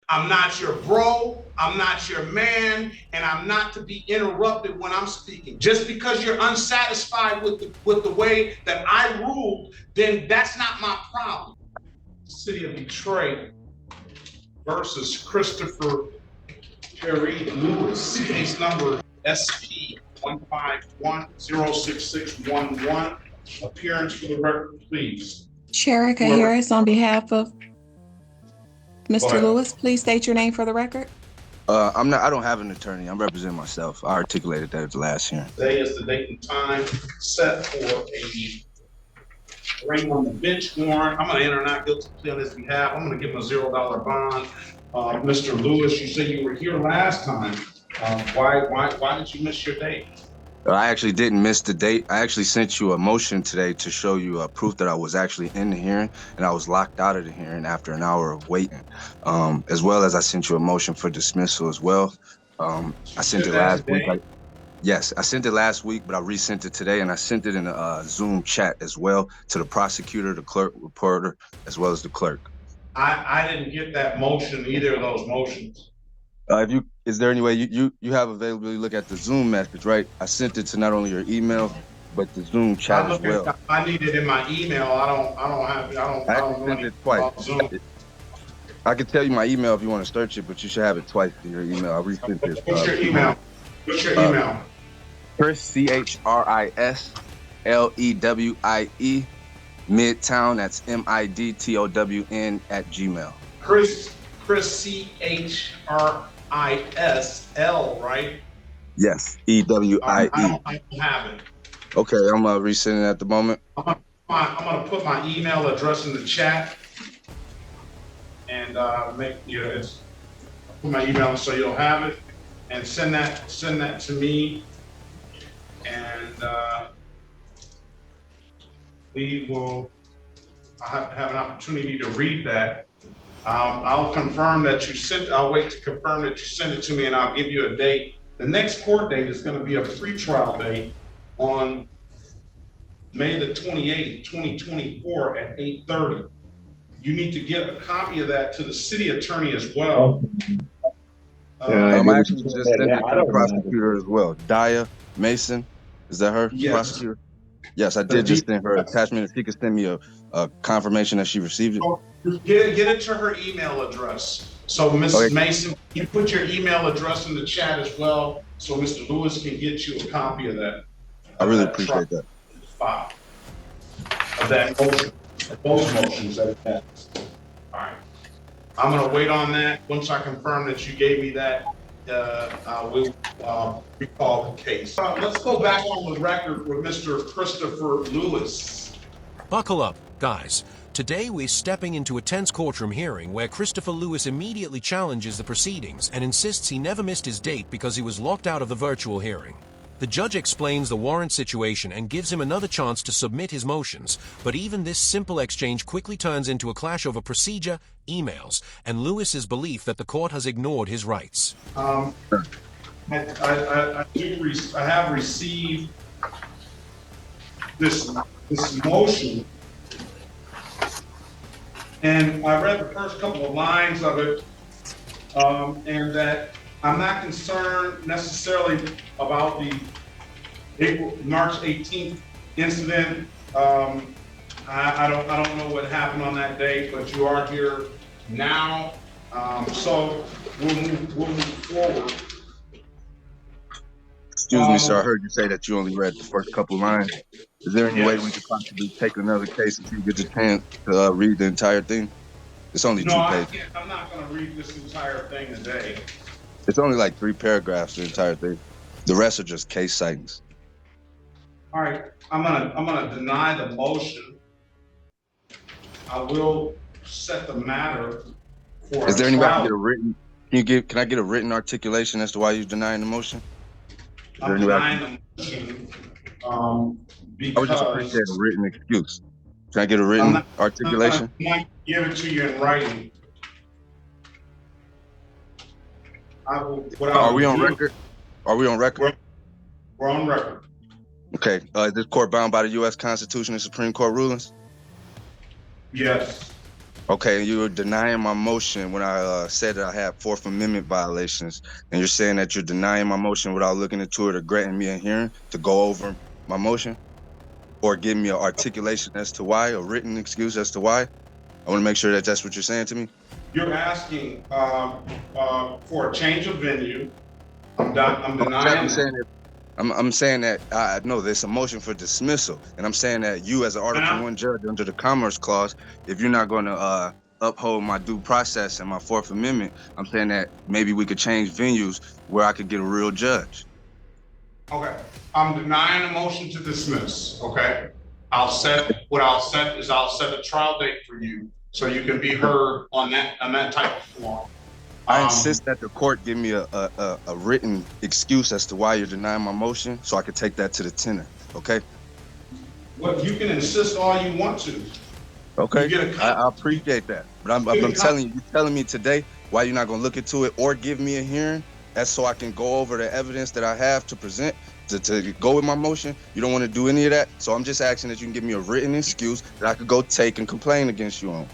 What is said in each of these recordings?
I'm not your bro. I'm not your man, and I'm not to be interrupted when I'm speaking. Just because you're unsatisfied with the way that I ruled, then that's not my problem. City of Detroit versus Christopher Perry Lewis, case number SP 151-06611. Appearance for the record, please. Sherika Whoever. Harris on behalf of Go Mr. ahead. Lewis, please state your name for the record. I don't have an attorney. I'm representing myself. I articulated that at the last hearing. Today is the date and time set for a ring on the bench warrant. I'm going to enter not guilty plea on his behalf. I'm going to give him a $0 bond. Mr. Lewis, you said you were here last time. Why did you miss your date? I actually didn't miss the date. I actually sent you a motion today to show you proof that I was actually in the hearing, and I was locked out of the hearing after an hour of waiting. As well as I sent you a motion for dismissal as well. I sent it last week. Yes, I sent it last week, but I resent it today, and I sent it in a Zoom chat as well to the prosecutor, the clerk, reporter, as well as the clerk. I didn't get that motion, either of those motions. Is there any way you have availability to look at the Zoom message, right? I sent it to not only your email, but the Zoom chat as well. I need it in my email. I don't sent it twice. I can tell you my email if you want to search it, but you should have it twice in your email. I resent it. What's your email? What's your email? Chris, CHRISLEWIE, Midtown, that's MIDTOWN @gmail. Chris CHRISL, right? Yes, EWIE. I don't have it. Okay, I'm resending it at the moment. I'm gonna put my email address in the chat and put my email so you'll have it, and send that to me, and I'll have an opportunity to read that. I'll confirm that you sent. I'll wait to confirm that you sent it to me, and I'll give you a date. The next court date is going to be a pretrial date on May the 28th, 2024 at 8:30. You need to get a copy of that to the city attorney as well. I'm actually just sending it to the prosecutor as well. Dia Mason, is that her? Yes. Prosecutor? Yes, I did just send her attachment. If she could send me a confirmation that she received it. Get it to her email address. So, Mrs. Mason, you put your email address in the chat as well, so Mr. Lewis can get you a copy of that. I really appreciate that. File of that motion, those motions that it has. All right. I'm going to wait on that. Once I confirm that you gave me that, I will recall the case. Let's go back on the record with Mr. Christopher Lewis. Buckle up, guys. Today we're stepping into a tense courtroom hearing where Christopher Lewis immediately challenges the proceedings and insists he never missed his date because he was locked out of the virtual hearing. The judge explains the warrant situation and gives him another chance to submit his motions, but even this simple exchange quickly turns into a clash over procedure, emails, and Lewis's belief that the court has ignored his rights. I have received this motion, and I read the first couple of lines of it, and that I'm not concerned necessarily about the March 18th incident. I don't know what happened on that day, but you are here now, so we'll move forward. Excuse me, sir. I heard you say that you only read the first couple lines. Is there any way we could possibly take another case if you get the chance to read the entire thing? It's only 2 pages. I'm not going to read this entire thing today. It's only like 3 paragraphs, the entire thing. The rest are just case sightings. All right, I'm gonna deny the motion. I will set the matter for. Is there any way I can get a written? Can I get a written articulation as to why you're denying the motion? I'm denying the motion because I would just appreciate a written excuse. Can I get a written articulation? I might give it to you in writing. Are we on record? Are we on record? We're on record. Okay. Is this court bound by the U.S. Constitution and Supreme Court rulings? Yes. Okay, you were denying my motion when I said that I had Fourth Amendment violations, and you're saying that you're denying my motion without looking into it or granting me a hearing to go over my motion or give me an articulation as to why, a written excuse as to why. I want to make sure that that's what you're saying to me. You're asking for a change of venue. I'm I'm denying saying that. that. I'm saying that I know there's a motion for dismissal, and I'm saying that you, as an Article One judge under the Commerce Clause, if you're not going to uphold my due process and my Fourth Amendment, I'm saying that maybe we could change venues where I could get a real judge. Okay, I'm denying the motion to dismiss, okay? I'll set a trial date for you so you can be heard on that type of form. I insist that the court give me a written excuse as to why you're denying my motion so I could take that to the tenor, okay? Well, you can insist all you want to. Okay, You get a I appreciate that. But I'm telling you, you're telling me today why you're not going to look into it or give me a hearing. That's so I can go over the evidence that I have to present to go with my motion. You don't want to do any of that. So I'm just asking that you can give me a written excuse that I could go take and complain against you on,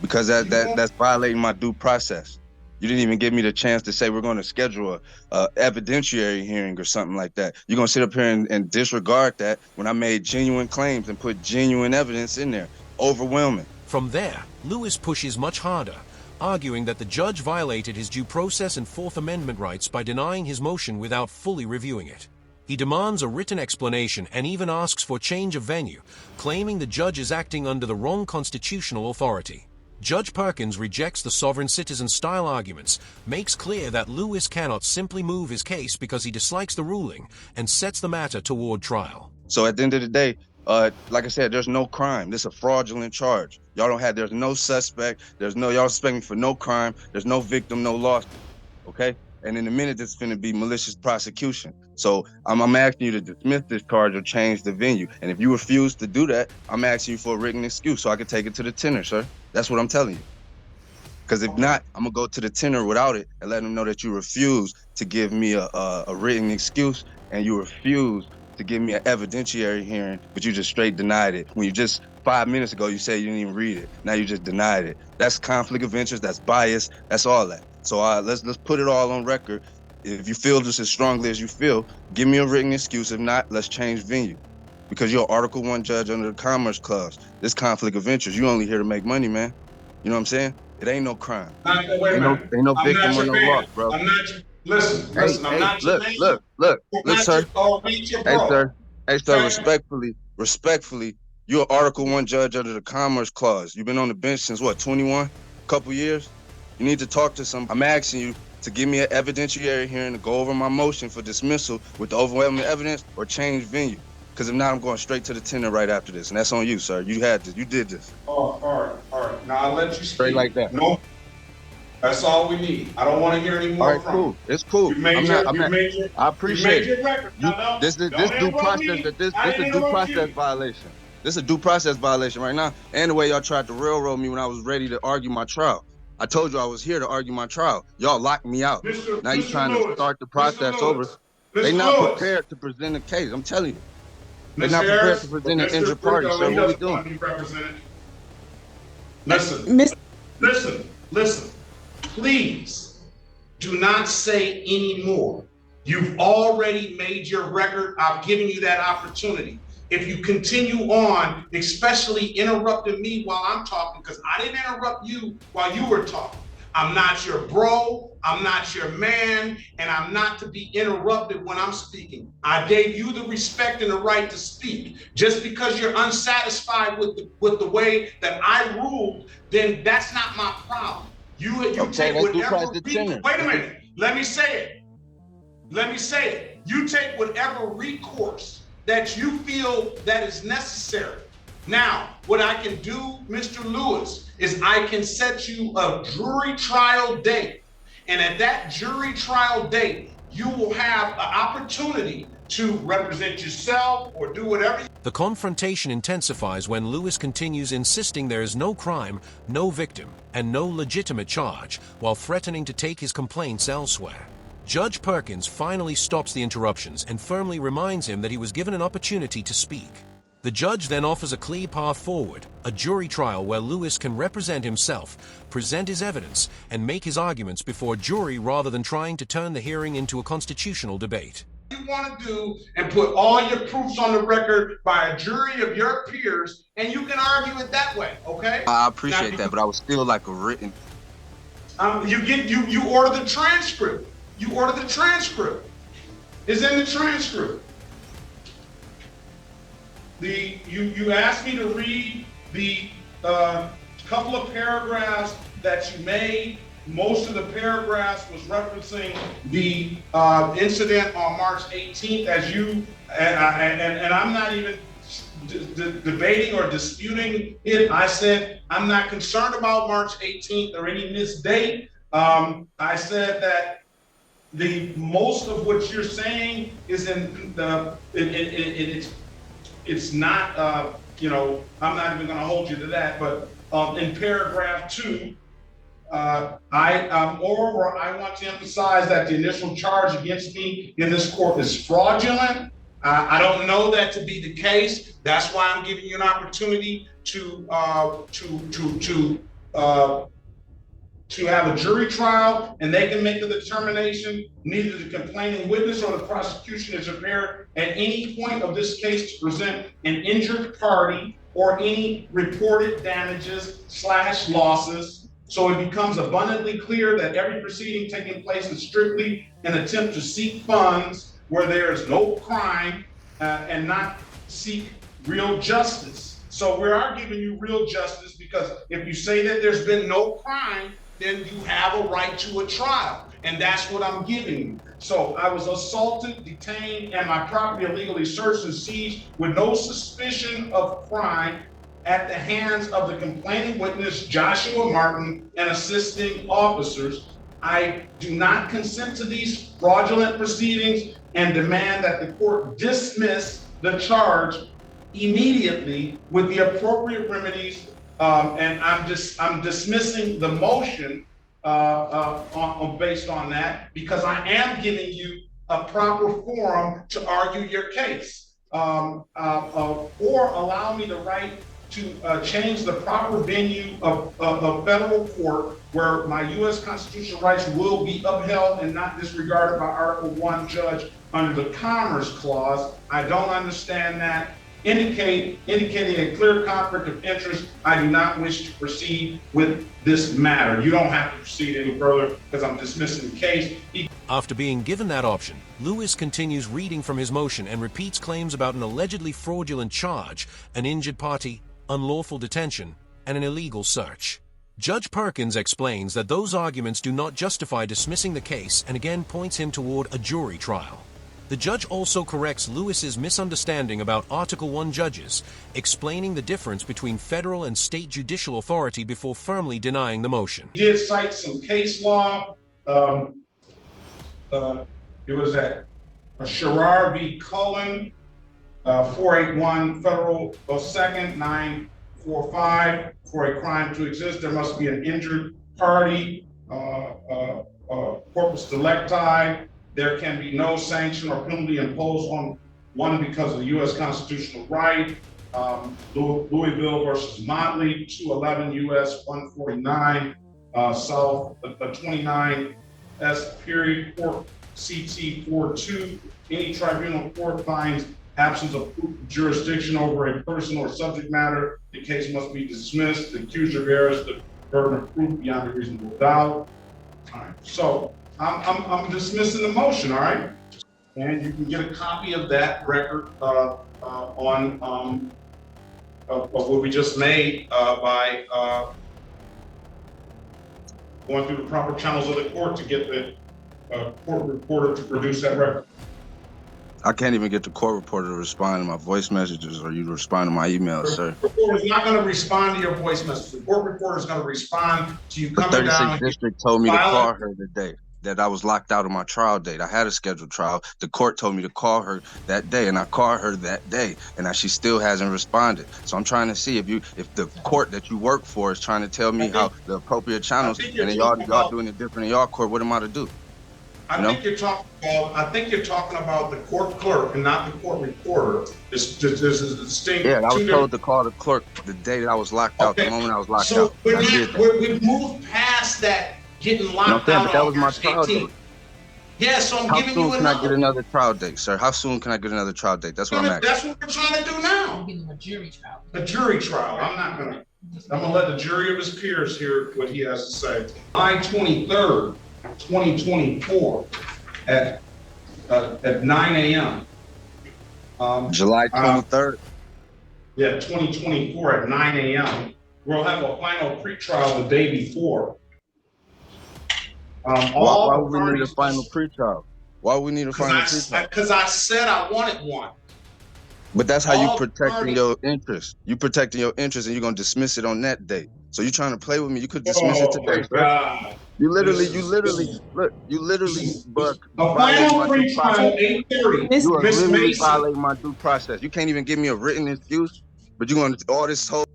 because that's violating my due process. You didn't even give me the chance to say we're going to schedule a evidentiary hearing or something like that. You're going to sit up here and disregard that when I made genuine claims and put genuine evidence in there. Overwhelming. From there, Lewis pushes much harder, arguing that the judge violated his due process and Fourth Amendment rights by denying his motion without fully reviewing it. He demands a written explanation and even asks for change of venue, claiming the judge is acting under the wrong constitutional authority. Judge Perkins rejects the sovereign citizen-style arguments, makes clear that Lewis cannot simply move his case because he dislikes the ruling, and sets the matter toward trial. So at the end of the day, like I said, there's no crime. This is a fraudulent charge. There's no suspect. Y'all suspect me for no crime. There's no victim, no loss. Okay? And in a minute, it's going to be malicious prosecution. So I'm asking you to dismiss this charge or change the venue. And if you refuse to do that, I'm asking you for a written excuse so I can take it to the tenor, sir. That's what I'm telling you. Because if not, I'm going to go to the tenor without it and let them know that you refuse to give me a written excuse and you refuse to give me an evidentiary hearing, but you just straight denied it. When you just 5 minutes ago, you said you didn't even read it. Now you just denied it. That's conflict of interest. That's bias. That's all that. So let's put it all on record. If you feel just as strongly as you feel, give me a written excuse. If not, let's change venue. Because you're Article One judge under the Commerce Clause. This conflict of interest, you only here to make money, man. You know what I'm saying? It ain't no crime. Wait a minute. Ain't no victim or no loss, bro. I'm not your, listen, I'm not your man. Look, sir. Hey, sir, respectfully, you're an Article One judge under the Commerce Clause. You've been on the bench since what, 21? Couple years? You need to talk to some. I'm asking you to give me an evidentiary hearing to go over my motion for dismissal with the overwhelming evidence or change venue. Because if not, I'm going straight to the tenor right after this. And that's on you, sir. You had this. You did this. Oh, all right. Now I'll let you speak. Straight like that. No, that's all we need. I don't want to hear any more. All right, cool. It's cool. I appreciate it. This due process violation. This is a due process violation right now. And the way y'all tried to railroad me when I was ready to argue my trial. I told you I was here to argue my trial. Y'all locked me out. Now you're trying to start the process over. They're not prepared to present a case. I'm telling you. They're not prepared to present an injured party. So what are we doing? Listen. Please do not say any more. You've already made your record. I've given you that opportunity. If you continue on, especially interrupting me while I'm talking, because I didn't interrupt you while you were talking. I'm not your bro, I'm not your man, and I'm not to be interrupted when I'm speaking. I gave you the respect and the right to speak. Just because you're unsatisfied with the way that I ruled, then that's not my problem. You take whatever. Wait a minute. Let me say it. You take whatever recourse that you feel that is necessary. Now, what I can do, Mr. Lewis, is I can set you a jury trial date. And at that jury trial date, you will have an opportunity to represent yourself or do whatever. The confrontation intensifies when Lewis continues insisting there is no crime, no victim, and no legitimate charge, while threatening to take his complaints elsewhere. Judge Perkins finally stops the interruptions and firmly reminds him that he was given an opportunity to speak. The judge then offers a clear path forward, a jury trial where Lewis can represent himself, present his evidence, and make his arguments before a jury rather than trying to turn the hearing into a constitutional debate. You want to do and put all your proofs on the record by a jury of your peers, and you can argue it that way, okay? I appreciate that, but I would still like a written. You order the transcript. You order the transcript. It's in the transcript. You asked me to read the couple of paragraphs that you made. Most of the paragraphs was referencing the incident on March 18th, as you and I'm not even debating or disputing it. I said I'm not concerned about March 18th or any missed date. I said that the most of what you're saying is in the it's not, I'm not even going to hold you to that, but in paragraph 2, moreover, I want to emphasize that the initial charge against me in this court is fraudulent. I don't know that to be the case. That's why I'm giving you an opportunity to have a jury trial, and they can make the determination. Neither the complaining witness or the prosecution is prepared at any point of this case to present an injured party or any reported damages / losses. So it becomes abundantly clear that every proceeding taking place is strictly an attempt to seek funds where there is no crime and not seek real justice. So we are giving you real justice, because if you say that there's been no crime, then you have a right to a trial. And that's what I'm giving you. So I was assaulted, detained, and my property illegally searched and seized with no suspicion of crime at the hands of the complaining witness, Joshua Martin, and assisting officers. I do not consent to these fraudulent proceedings and demand that the court dismiss the charge immediately with the appropriate remedies. And I'm dismissing the motion based on that, because I am giving you a proper forum to argue your case, or allow me the right to change the proper venue of federal court where my U.S. constitutional rights will be upheld and not disregarded by Article 1 judge under the Commerce Clause. I don't understand that. Indicating a clear conflict of interest, I do not wish to proceed with this matter. You don't have to proceed any further because I'm dismissing the case. After being given that option, Lewis continues reading from his motion and repeats claims about an allegedly fraudulent charge, an injured party, unlawful detention, and an illegal search. Judge Perkins explains that those arguments do not justify dismissing the case and again points him toward a jury trial. The judge also corrects Lewis's misunderstanding about Article 1 judges, explaining the difference between federal and state judicial authority before firmly denying the motion. He did cite some case law. It was at Sherrar v. Cullen, 481 Federal 2nd 945. For a crime to exist, there must be an injured party, corpus delicti. There can be no sanction or penalty imposed on one because of the U.S. constitutional right. Louisville versus Motley, 211 U.S. 149, South 29 S period court CT 42. Any tribunal court finds absence of proof of jurisdiction over a person or subject matter, the case must be dismissed. The accuser bears the burden of proof beyond a reasonable doubt. All right. So I'm dismissing the motion, all right? And you can get a copy of that record of what we just made by going through the proper channels of the court to get the court reporter to produce that record. I can't even get the court reporter to respond to my voice messages or you to respond to my emails, sir. The court is not going to respond to your voice message. The court reporter is going to respond to you coming The 36th down. district told me to call her today, that I was locked out of my trial date. I had a scheduled trial. The court told me to call her that day, and I called her that day, and she still hasn't responded. So I'm trying to see if the court that you work for is trying to tell me how the appropriate channels, and then y'all doing it different in y'all court. What am I to do? I think you're talking about the court clerk and not the court reporter. There's a distinct. Yeah, I was two told to call the clerk the day that I was locked out, the Okay. moment I was locked So out. I did that. we've moved past that getting You know what I'm locked saying? out But that on was my March trial 18th. date. Yeah, so I'm How giving soon you can I get another. another trial date, sir? How soon can I get another trial date? That's what I'm asking. That's what we're trying to do now. A jury trial. A jury trial. I'm gonna let the jury of his peers hear what he has to say. July 23rd, 2024 at 9 a.m. July 23rd? Yeah, 2024 at 9 a.m. We'll have a final pretrial the day before. Why would we need a final pretrial? Why would we need a final pretrial? Because I said I wanted one. But that's how you all protecting parties- your interest. You protecting your interest, and you're gonna dismiss it on that date. So you trying to play with me? You could dismiss it Oh today, my sir. God. You literally, A violating final my due process. pretrial 8:30. Miss You are Miss literally Mason. violating my due process. You can't even give me a written excuse, but you're gonna all this whole.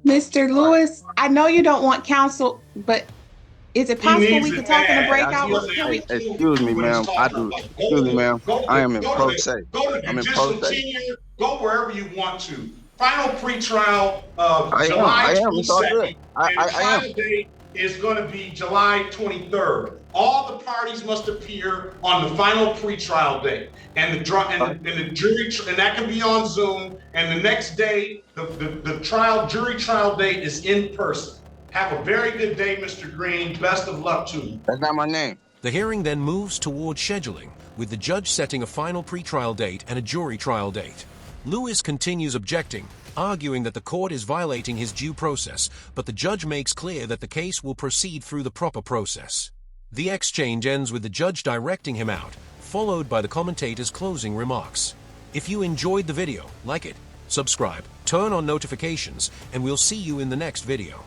Mr. Lewis, I know you don't want counsel, but is it possible we could talk in a breakout? Excuse me, ma'am. I do. Excuse me, ma'am. I am in pro se. Go to I'm in judicial pro se. tenure. Go wherever you want to. Final pretrial of I July am. It's all good. 22nd. And I am. trial date is going to be July 23rd. All the parties must appear on the final pretrial date, and the jury, and that can be on Zoom. And the next day, the jury trial date is in person. Have a very good day, Mr. Green. Best of luck to you. That's not my name. The hearing then moves toward scheduling, with the judge setting a final pretrial date and a jury trial date. Lewis continues objecting, arguing that the court is violating his due process, but the judge makes clear that the case will proceed through the proper process. The exchange ends with the judge directing him out, followed by the commentator's closing remarks. If you enjoyed the video, like it, subscribe, turn on notifications, and we'll see you in the next video.